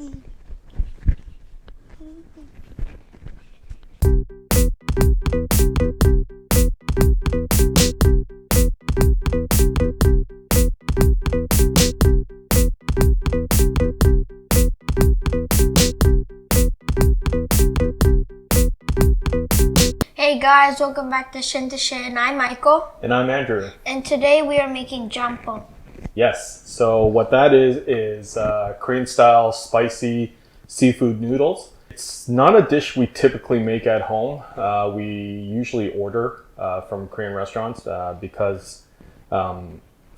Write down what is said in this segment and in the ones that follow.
Hey guys, welcome back to Shin. I'm Michael. And I'm Andrew. And today we are making Jjamppong. Yes, so what that is Korean style spicy seafood noodles. It's not a dish we typically make at home. We usually order from Korean restaurants because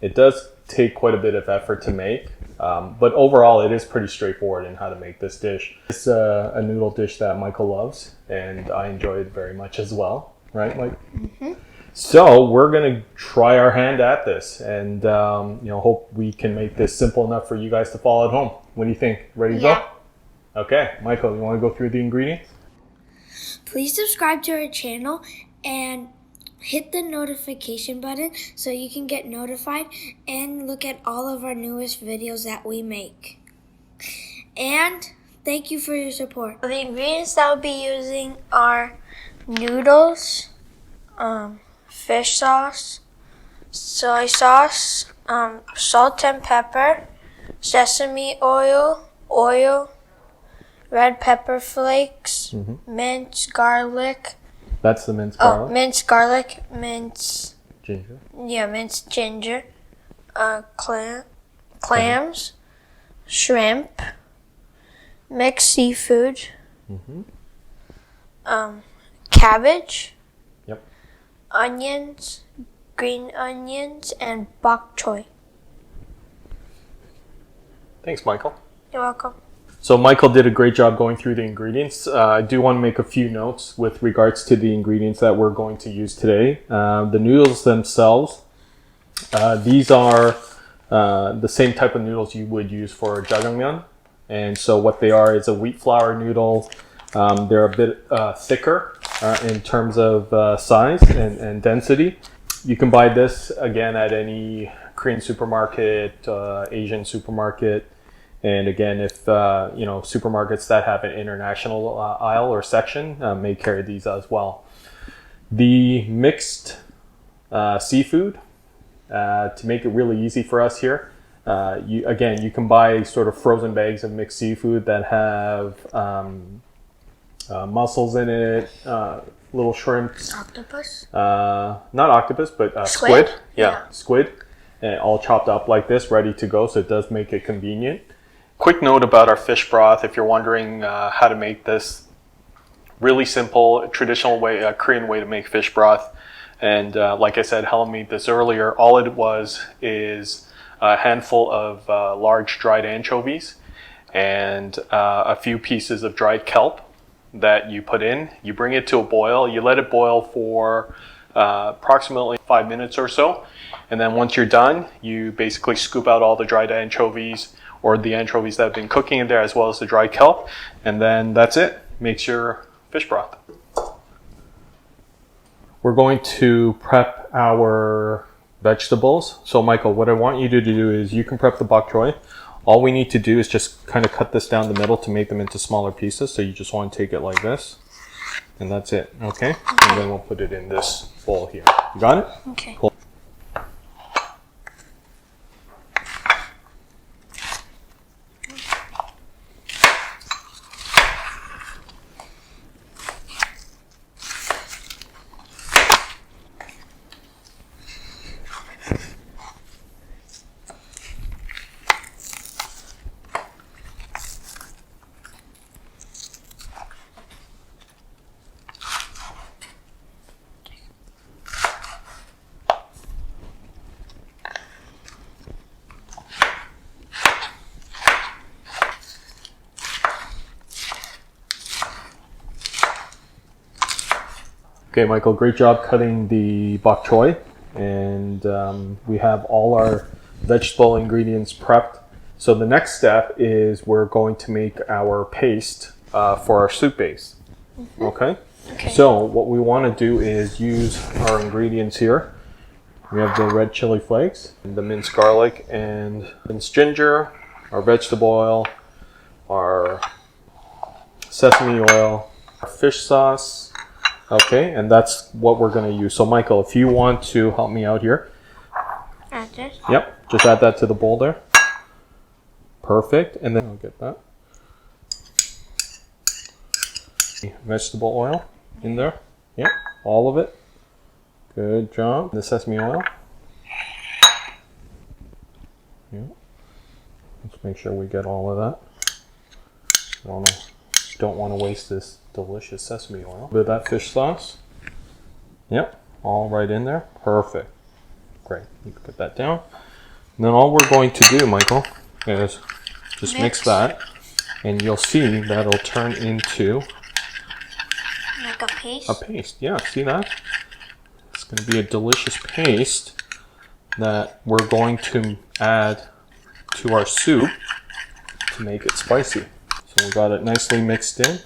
it does take quite a bit of effort to make. But overall, it is pretty straightforward in how to make this dish. It's a noodle dish that Michael loves, and I enjoy it very much as well. Right, Mike? Mm-hmm. So we're going to try our hand at this, and hope we can make this simple enough for you guys to follow at home. What do you think? Ready to go? Okay, Michael, you want to go through the ingredients? Please subscribe to our channel and hit the notification button so you can get notified and look at all of our newest videos that we make. And thank you for your support. The ingredients that I'll be using are noodles, fish sauce, soy sauce, salt and pepper, sesame oil, red pepper flakes, minced garlic. That's the minced garlic? Oh, minced garlic, minced ginger. Yeah, minced ginger, clams, shrimp, mixed seafood, cabbage, onions, green onions, and bok choy. Thanks, Michael. You're welcome. So Michael did a great job going through the ingredients. I do want to make a few notes with regards to the ingredients that we're going to use today. The noodles themselves, these are the same type of noodles you would use for jjajangmyeon. And so what they are is a wheat flour noodle. They're a bit thicker in terms of size and density. You can buy this, again, at any Korean supermarket, Asian supermarket. And again, if supermarkets that have an international aisle or section may carry these as well. The mixed seafood, to make it really easy for us here, you can buy sort of frozen bags of mixed seafood that have mussels in it, little shrimps. Octopus? Not octopus, but squid. Yeah, squid. And all chopped up like this, ready to go, so it does make it convenient. Quick note about our fish broth, if you're wondering how to make this. Really simple, traditional way, Korean way to make fish broth. And like I said, Helen made this earlier. All it was is a handful of large dried anchovies and a few pieces of dried kelp that you put in. You bring it to a boil. You let it boil for approximately 5 minutes or so. And then once you're done, you basically scoop out all the dried anchovies or the anchovies that have been cooking in there, as well as the dried kelp. And then that's it. Makes your fish broth. We're going to prep our vegetables. So Michael, what I want you to do is you can prep the bok choy. All we need to do is just kind of cut this down the middle to make them into smaller pieces. So you just want to take it like this. And that's it, okay? And then we'll put it in this bowl here. You got it? Okay. Cool. Okay, Michael, great job cutting the bok choy. And we have all our vegetable ingredients prepped. So the next step is we're going to make our paste for our soup base. Okay? So what we want to do is use our ingredients here. We have the red chili flakes, the minced garlic and minced ginger, our vegetable oil, our sesame oil, our fish sauce. Okay, and that's what we're going to use. So Michael, if you want to help me out here. Add this? Yep, just add that to the bowl there. Perfect, and then I'll get that. Vegetable oil in there. Yep, all of it. Good job. The sesame oil. Yep. Let's make sure we get all of that. Don't want to waste this delicious sesame oil. A bit of that fish sauce. Yep, all right in there. Perfect. Great. You can put that down. And then all we're going to do, Michael, is just mix that, and you'll see that'll turn into like a paste. A paste. Yeah, see that? It's going to be a delicious paste that we're going to add to our soup to make it spicy. So we got it nicely mixed in.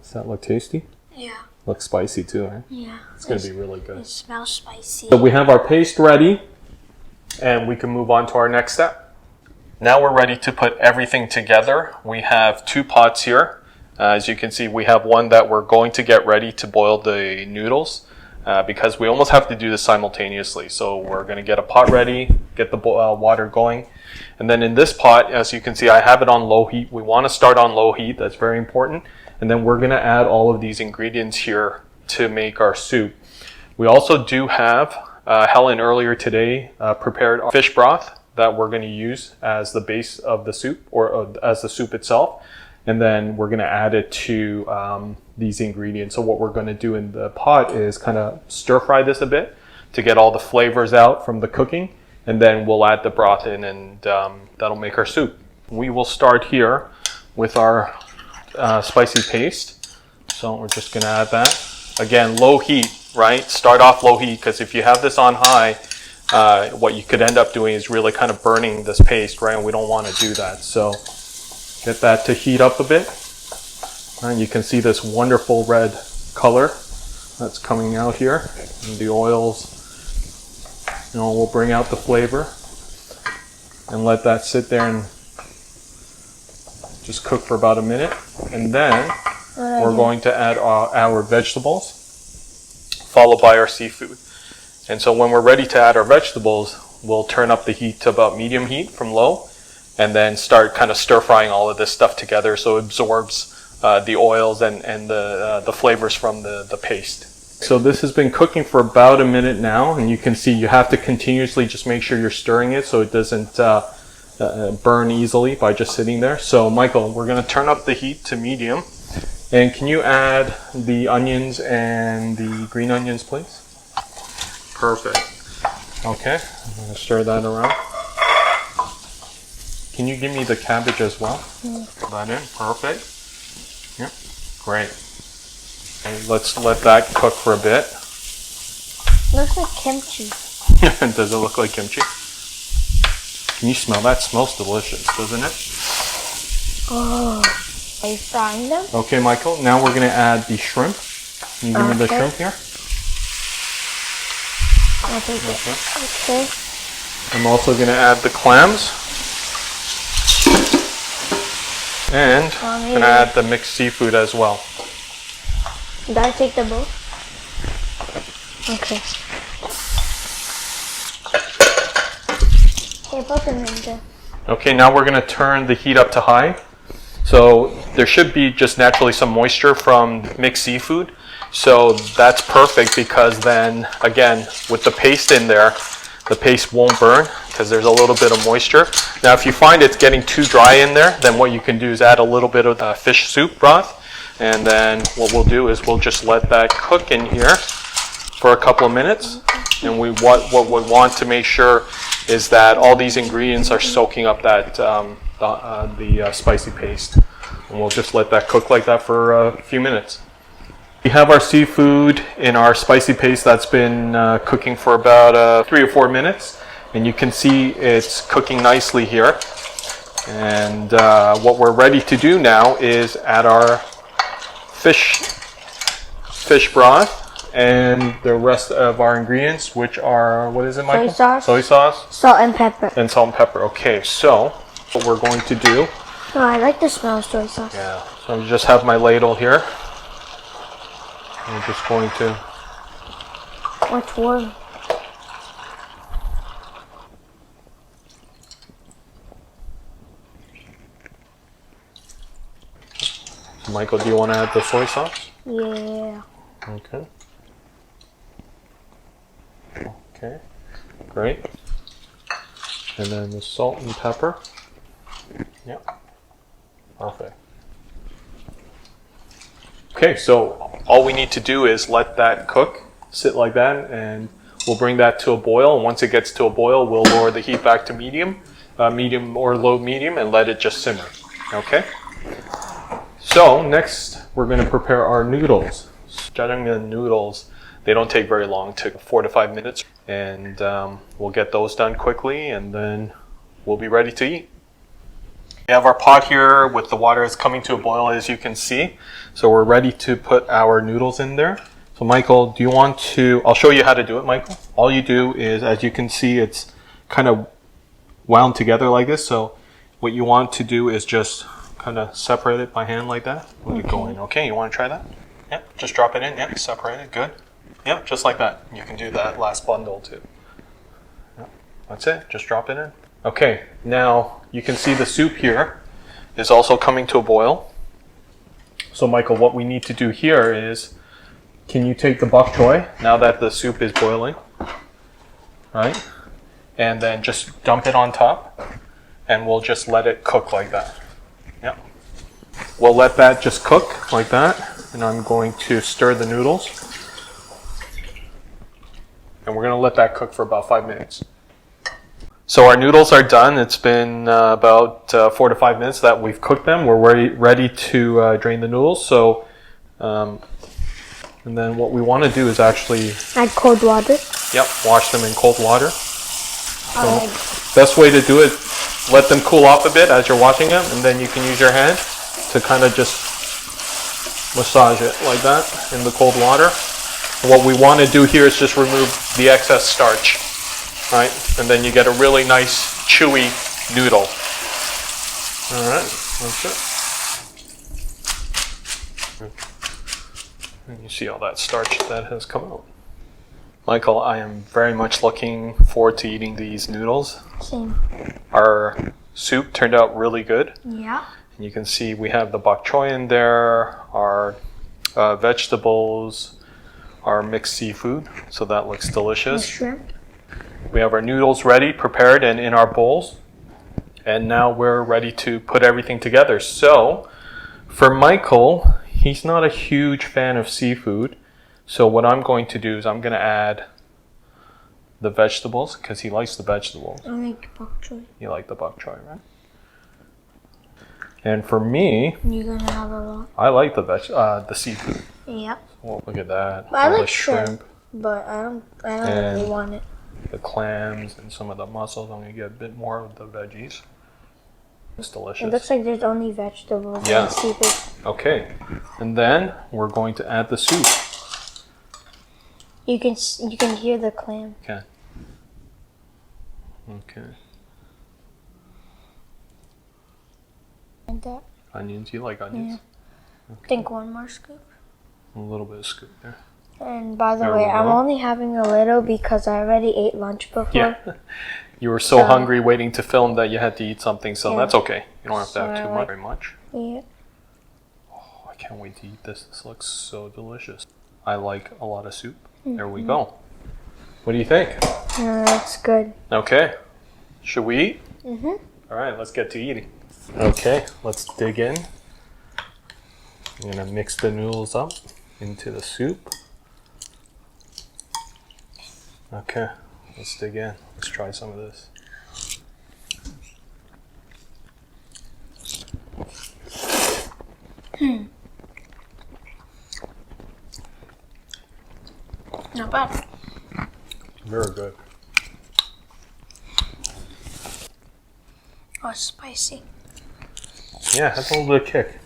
Does that look tasty? Yeah. Looks spicy too, right? Yeah. It's going to be really good. It smells spicy. So we have our paste ready, and we can move on to our next step. Now we're ready to put everything together. We have 2 pots here. As you can see, we have one that we're going to get ready to boil the noodles because we almost have to do this simultaneously. So we're going to get a pot ready, get the water going. And then in this pot, as you can see, I have it on low heat. We want to start on low heat. That's very important. And then we're going to add all of these ingredients here to make our soup. We also do have, Helen earlier today prepared our fish broth that we're going to use as the base of the soup, or as the soup itself. And then we're going to add it to these ingredients. So what we're going to do in the pot is kind of stir fry this a bit to get all the flavors out from the cooking. And then we'll add the broth in, and that'll make our soup. We will start here with our spicy paste. So we're just going to add that. Again, low heat, right? Start off low heat, because if you have this on high, what you could end up doing is really kind of burning this paste, right? And we don't want to do that. So get that to heat up a bit. And you can see this wonderful red color that's coming out here. And the oils, will bring out the flavor. And let that sit there and just cook for about a minute. And then we're going to add our vegetables, followed by our seafood. And so when we're ready to add our vegetables, we'll turn up the heat to about medium heat from low, and then start kind of stir frying all of this stuff together so it absorbs the oils and the flavors from the paste. So this has been cooking for about a minute now, and you can see you have to continuously just make sure you're stirring it so it doesn't burn easily by just sitting there. So Michael, we're going to turn up the heat to medium. And can you add the onions and the green onions, please? Perfect. Okay, I'm going to stir that around. Can you give me the cabbage as well? Put that in. Perfect. Yep. Great. And let's let that cook for a bit. Looks like kimchi. Does it look like kimchi? Can you smell that? It smells delicious, doesn't it? Oh, are you frying them? Okay, Michael. Now we're going to add the shrimp. Can you give me the shrimp here? I'll take it. Okay. I'm also going to add the clams. And I'm going to add the mixed seafood as well. Did I take the bowl? Okay. Okay, put them in there. Okay, now we're going to turn the heat up to high. So there should be just naturally some moisture from mixed seafood. So that's perfect, because then, again, with the paste in there, the paste won't burn because there's a little bit of moisture. Now, if you find it's getting too dry in there, then what you can do is add a little bit of the fish soup broth. And then what we'll do is we'll just let that cook in here for a couple of minutes. And what we want to make sure is that all these ingredients are soaking up that the spicy paste. And we'll just let that cook like that for a few minutes. We have our seafood in our spicy paste that's been cooking for about 3 or 4 minutes. And you can see it's cooking nicely here. And what we're ready to do now is add our fish broth and the rest of our ingredients, which are, what is it, Michael? Soy sauce. Soy sauce. Salt and pepper. And salt and pepper. Okay, so What we're going to do. Oh, I like the smell of soy sauce. Yeah. So I just have my ladle here. I'm just going to. What's warm? Michael, do you want to add the soy sauce? Yeah. Okay. Okay. Great. And then the salt and pepper. Yep. Perfect. Okay, so all we need to do is let that cook, sit like that, and we'll bring that to a boil. And once it gets to a boil, we'll lower the heat back to medium or low medium, and let it just simmer. Okay? So next, we're going to prepare our noodles. Jjamppong noodles, they don't take very long, take 4 to 5 minutes. And we'll get those done quickly, and then we'll be ready to eat. We have our pot here with the water is coming to a boil, as you can see. So we're ready to put our noodles in there. So Michael, do you want to, I'll show you how to do it, Michael. All you do is, as you can see, it's kind of wound together like this. So what you want to do is just kind of separate it by hand like that. Let it go in. Okay, you want to try that? Yep, just drop it in. Yep, separate it. Good. Yep, just like that. You can do that last bundle too. Yep, that's it. Just drop it in. Okay, now you can see the soup here is also coming to a boil. So Michael, what we need to do here is, can you take the bok choy now that the soup is boiling, right? And then just dump it on top, and we'll just let it cook like that. Yep. We'll let that just cook like that, and I'm going to stir the noodles. And we're going to let that cook for about 5 minutes. So our noodles are done. It's been about 4 to 5 minutes that we've cooked them. We're ready to drain the noodles. So, and then what we want to do is actually add cold water. Yep, wash them in cold water. So best way to do it, let them cool off a bit as you're washing them, and then you can use your hand to kind of just massage it like that in the cold water. And what we want to do here is just remove the excess starch, right? And then you get a really nice chewy noodle. All right, that's it. And you see all that starch that has come out. Michael, I am very much looking forward to eating these noodles. Same. Our soup turned out really good. Yeah. And you can see we have the bok choy in there, our vegetables, our mixed seafood, so that looks delicious. Shrimp. We have our noodles ready, prepared, and in our bowls. And now we're ready to put everything together. So, for Michael, he's not a huge fan of seafood. So what I'm going to do is I'm going to add the vegetables, because he likes the vegetables. I like bok choy. You like the bok choy, right? And for me, you're going to have a lot. I like the seafood. Yep. Well, look at that. But I like the shrimp. But I don't really want it. The clams and some of the mussels. I'm going to get a bit more of the veggies. It's delicious. It looks like there's only vegetables and seafood. Okay. And then we're going to add the soup. You can hear the clam. Okay. Okay. Like that. Onions. You like onions? Yeah. Okay. I think one more scoop. A little bit of scoop there. And by the There way, we I'm go. only having a little because I already ate lunch before. Yeah. You were so hungry waiting to film that you had to eat something, so that's okay. You don't have to have too much. Very much. Yeah. Oh, I can't wait to eat this. This looks so delicious. I like a lot of soup. There we go. What do you think? Yeah, that's good. Okay. Should we eat? Mm-hmm. All right, let's get to eating. Okay, let's dig in. I'm gonna mix the noodles up into the soup. Okay, let's dig in. Let's try some of this. Not bad. Very good. Oh, it's spicy. Yeah, it has a little bit of kick.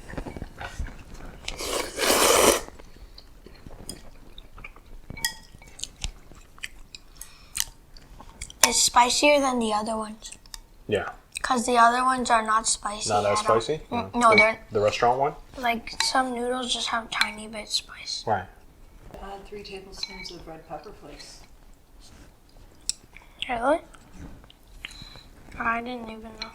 It's spicier than the other ones. Yeah. Because the other ones are not spicy. Not as spicy? No, they're... The restaurant one? Like, some noodles just have tiny bit spice. Right. Add 3 tablespoons of red pepper flakes. Really? I didn't even know.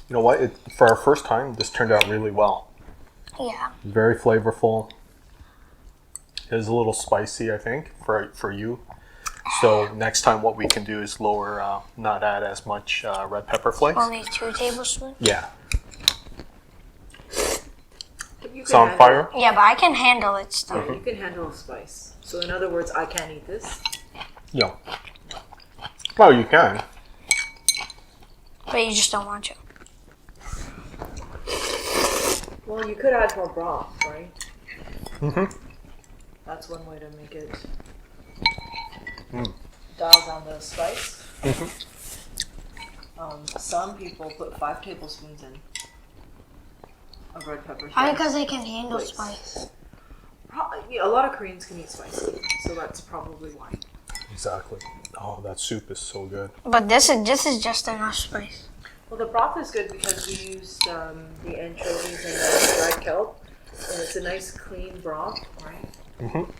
You know what? For our first time, this turned out really well. Yeah. Very flavorful. It is a little spicy, I think, for you. So next time what we can do is lower, not add as much red pepper flakes. Only 2 tablespoons? Yeah. It's on fire? Yeah, but I can handle it still. You can handle the spice. So in other words, I can't eat this. Yeah. Well, you can. But you just don't want to. Well, you could add more broth, right? Mm-hmm. That's one way to make it dial down the spice. Some people put 5 tablespoons in of red pepper. Probably because they can handle flakes. spice. A lot of Koreans can eat spicy, so that's probably why. Exactly. Oh, that soup is so good. But this is just enough spice. Well, the broth is good because we used the anchovies and the dried kelp, and it's a nice clean broth, right? Mm-hmm.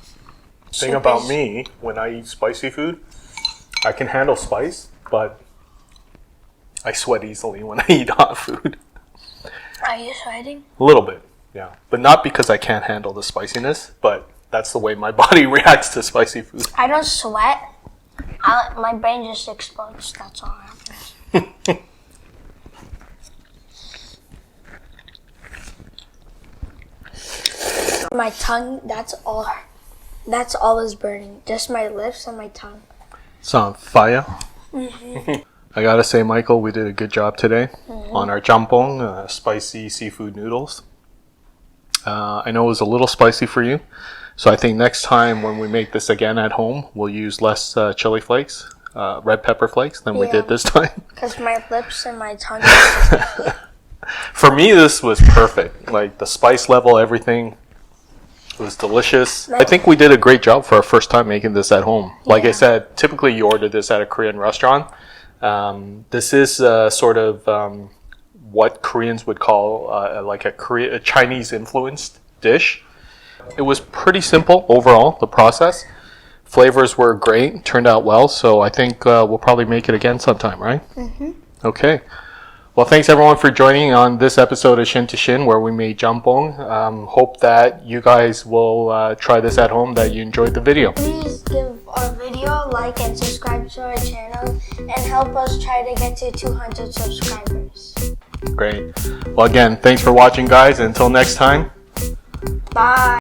Thing about me, when I eat spicy food, I can handle spice, but I sweat easily when I eat hot food. Are you sweating? A little bit, yeah. But not because I can't handle the spiciness, but that's the way my body reacts to spicy food. I don't sweat. My brain just explodes. That's all happens. My tongue, that's all is burning. Just my lips and my tongue. It's on fire. I gotta say, Michael, we did a good job today on our Jjamppong, spicy seafood noodles. I know it was a little spicy for you, so I think next time when we make this again at home, we'll use less chili flakes, red pepper flakes than we did this time. Because my lips and my tongue. For me, this was perfect. Like the spice level, everything. It was delicious. I think we did a great job for our first time making this at home. Like I said, typically you order this at a Korean restaurant. This is sort of what Koreans would call like a Chinese influenced dish. It was pretty simple overall, the process. Flavors were great, turned out well, so I think we'll probably make it again sometime, right? Mm-hmm. Okay. Well, thanks everyone for joining on this episode of Shin to Shin, where we made Jjamppong. Hope that you guys will try this at home, that you enjoyed the video. Please give our video a like and subscribe to our channel and help us try to get to 200 subscribers. Great. Well, again, thanks for watching, guys. Until next time. Bye.